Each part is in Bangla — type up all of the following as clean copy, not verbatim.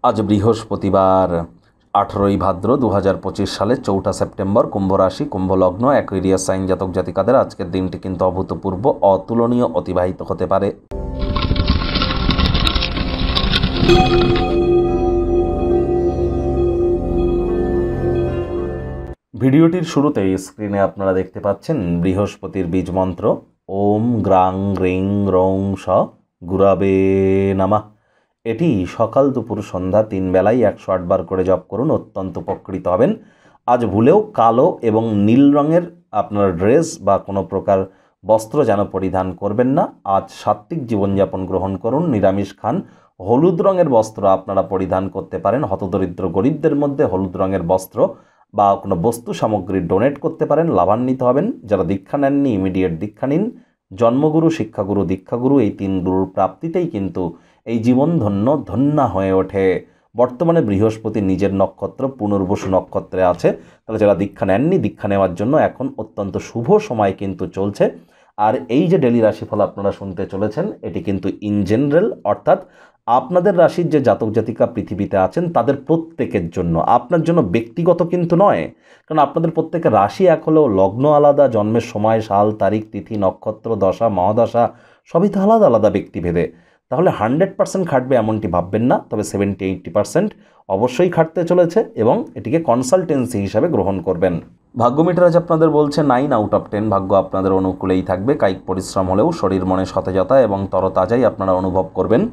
আজ বৃহস্পতিবার 18ই ভাদ্র 2025 সালে 4ঠা সেপ্টেম্বর, কুম্ভ রাশি, কুম্ভ লগ্ন, অ্যাকুয়ারিয়াস সাইন জাতক জাতিকাদের আজকের দিনটি কিন্তু অভূতপূর্ব অতুলনীয় অতিবাহিত হতে পারে। ভিডিওটির শুরুতেই স্ক্রিনে আপনারা দেখতে পাচ্ছেন বৃহস্পতির বীজ মন্ত্র ওম গ্রাং গ্রিং রং স গুরাবে নমঃ। এটি সকাল দুপুর সন্ধ্যা 3 বেলায় 108 বার করে জপ করুন, অত্যন্ত উপকৃত হবেন। আজ ভুলেও কালো এবং নীল রঙের আপনার ড্রেস বা কোনো প্রকার বস্ত্র যেন পরিধান করবেন না। আজ সাত্ত্বিক জীবনযাপন গ্রহণ করুন, নিরামিষ খান। হলুদ রঙের বস্ত্র আপনারা পরিধান করতে পারেন। হতদরিদ্র গরিবদের মধ্যে হলুদ রঙের বস্ত্র বা কোনো বস্তু সামগ্রী ডোনেট করতে পারেন, লাভান্বিত হবেন। যারা দীক্ষা নেননি ইমিডিয়েট দীক্ষা নিন। জন্মগুরু, শিক্ষাগুরু, দীক্ষাগুরু এই 3 গুরুর প্রাপ্তিতেই কিন্তু এই জীবন ধন্যা হয়ে ওঠে। বর্তমানে বৃহস্পতি নিজের নক্ষত্র পুনর্বসু নক্ষত্রে আছে, তাহলে যারা দীক্ষা নেননি দীক্ষা নেওয়ার জন্য এখন অত্যন্ত শুভ সময় কিন্তু চলছে। আর এই যে ডেলি রাশিফল আপনারা শুনতে চলেছেন এটি কিন্তু ইন জেনারেল, অর্থাৎ আপনাদের রাশির যে জাতক জাতিকা পৃথিবীতে আছেন তাদের প্রত্যেকের জন্য, আপনার জন্য ব্যক্তিগত কিন্তু নয়। কারণ আপনাদের প্রত্যেকের রাশি এক হলেও লগ্ন আলাদা, জন্মের সময়, সাল, তারিখ, তিথি, নক্ষত্র, দশা, মহাদশা সবই তো আলাদা আলাদা ব্যক্তিভেদে। তাহলে 100% খাটবে এমনটি ভাববেন না, তবে 70-80% অবশ্যই খাটতে চলেছে এবং এটিকে কনসালটেন্সি হিসাবে গ্রহণ করবেন। ভাগ্য মিটার আজ আপনাদের বলছে 9 আউট অফ 10, ভাগ্য আপনাদের অনুকূলেই থাকবে। কায়িক পরিশ্রম হলেও শরীর মনে সতেজতা এবং তরতাজাই আপনারা অনুভব করবেন।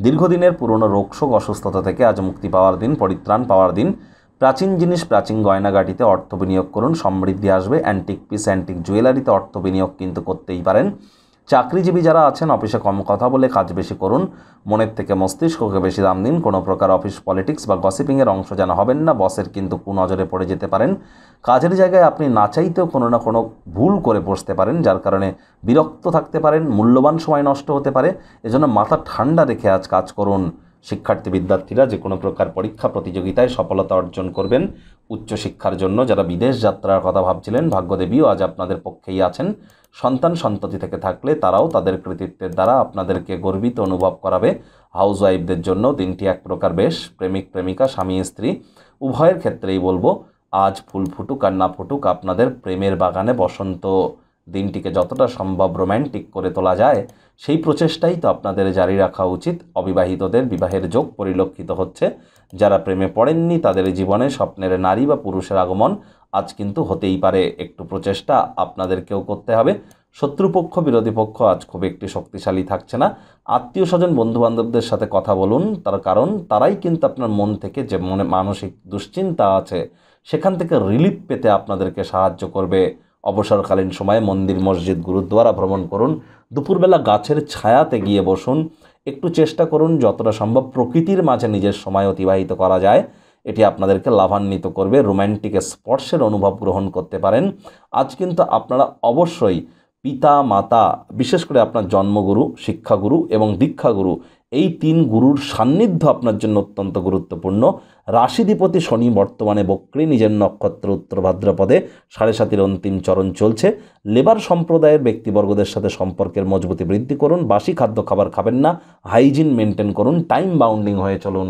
দীর্ঘদিনের পুরনো রোগশোক অসুস্থতা থেকে আজ মুক্তি পাওয়ার দিন, পরিত্রাণ পাওয়ার দিন। প্রাচীন জিনিস, প্রাচীন গয়নাগাটিতে অর্থ বিনিয়োগ করুন, সমৃদ্ধি আসবে। অ্যান্টিক পিস, অ্যান্টিক জুয়েলারিতে অর্থ বিনিয়োগ কিন্তু করতেই পারেন। চাকরিজীবী যারা আছেন অফিসে কম কথা বলে কাজ বেশি করুন, মনের থেকে মস্তিষ্ককে বেশি দাম দিন। কোনো প্রকার অফিস পলিটিক্স বা গসিপিংয়ের অংশ যেন হবেন না, বসের কিন্তু কুনজরে পড়ে যেতে পারেন। কাজের জায়গায় আপনি না চাইতেও কোনো না কোনো ভুল করে বসতে পারেন, যার কারণে বিরক্ত থাকতে পারেন, মূল্যবান সময় নষ্ট হতে পারে। এজন্য মাথা ঠান্ডা রেখে আজ কাজ করুন। শিক্ষার্থী বিদ্যার্থীরা যে কোনো প্রকার পরীক্ষা প্রতিযোগিতায় সফলতা অর্জন করবেন। উচ্চশিক্ষার জন্য যারা বিদেশ যাত্রার কথা ভাবছিলেন ভাগ্যদেবীও আজ আপনাদের পক্ষেই আছেন। সন্তান সন্ততি থেকে থাকলে তারাও তাদের কৃতিত্বের দ্বারা আপনাদেরকে গর্বিত অনুভব করাবে। হাউস ওয়াইফদের জন্য দিনটি এক প্রকার বেশ। প্রেমিক প্রেমিকা, স্বামী স্ত্রী উভয়ের ক্ষেত্রেই বলবো আজ ফুল ফুটুক আর না ফুটুক আপনাদের প্রেমের বাগানে বসন্ত। দিনটিকে যতটা সম্ভব রোম্যান্টিক করে তোলা যায় সেই প্রচেষ্টাই তো আপনাদের জারি রাখা উচিত। অবিবাহিতদের বিবাহের যোগ পরিলক্ষিত হচ্ছে। যারা প্রেমে পড়েননি তাদের জীবনে স্বপ্নের নারী বা পুরুষের আগমন আজ কিন্তু হতেই পারে। একটু প্রচেষ্টা আপনাদেরকেও করতে হবে। শত্রুপক্ষ, বিরোধী পক্ষ আজ খুব একটি শক্তিশালী থাকছে না। আত্মীয় স্বজন, বন্ধুবান্ধবদের সাথে কথা বলুন, তার কারণ তারাই কিন্তু আপনার মন থেকে যে মনে মানসিক দুশ্চিন্তা আছে সেখান থেকে রিলিফ পেতে আপনাদেরকে সাহায্য করবে। অবসরকালীন সময়ে মন্দির, মসজিদ, গুরুদ্বারা ভ্রমণ করুন। দুপুরবেলা গাছের ছায়াতে গিয়ে বসুন। একটু চেষ্টা করুন যতটা সম্ভব প্রকৃতির মাঝে নিজের সময় অতিবাহিত করা যায়। এটি আপনাদেরকে লাভান্বিত করবে। রোম্যান্টিক স্পর্শের অনুভব গ্রহণ করতে পারেন। আজ কিন্তু আপনারা অবশ্যই পিতা মাতা, বিশেষ করে আপনার জন্মগুরু, শিক্ষাগুরু এবং দীক্ষাগুরু এই 3 গুরুর সান্নিধ্য আপনার জন্য অত্যন্ত গুরুত্বপূর্ণ। রাশিধিপতি শনি বর্তমানে বক্রী, নিজের নক্ষত্র উত্তর ভাদ্রপদে 7.5 অন্তিম চরণ চলছে। লেবার সম্প্রদায়ের ব্যক্তিবর্গদের সাথে সম্পর্কের মজবুতি বৃদ্ধি করুন। বাসি খাদ্য খাবার খাবেন না, হাইজিন মেনটেন করুন, টাইম বাউন্ডিং হয়ে চলুন।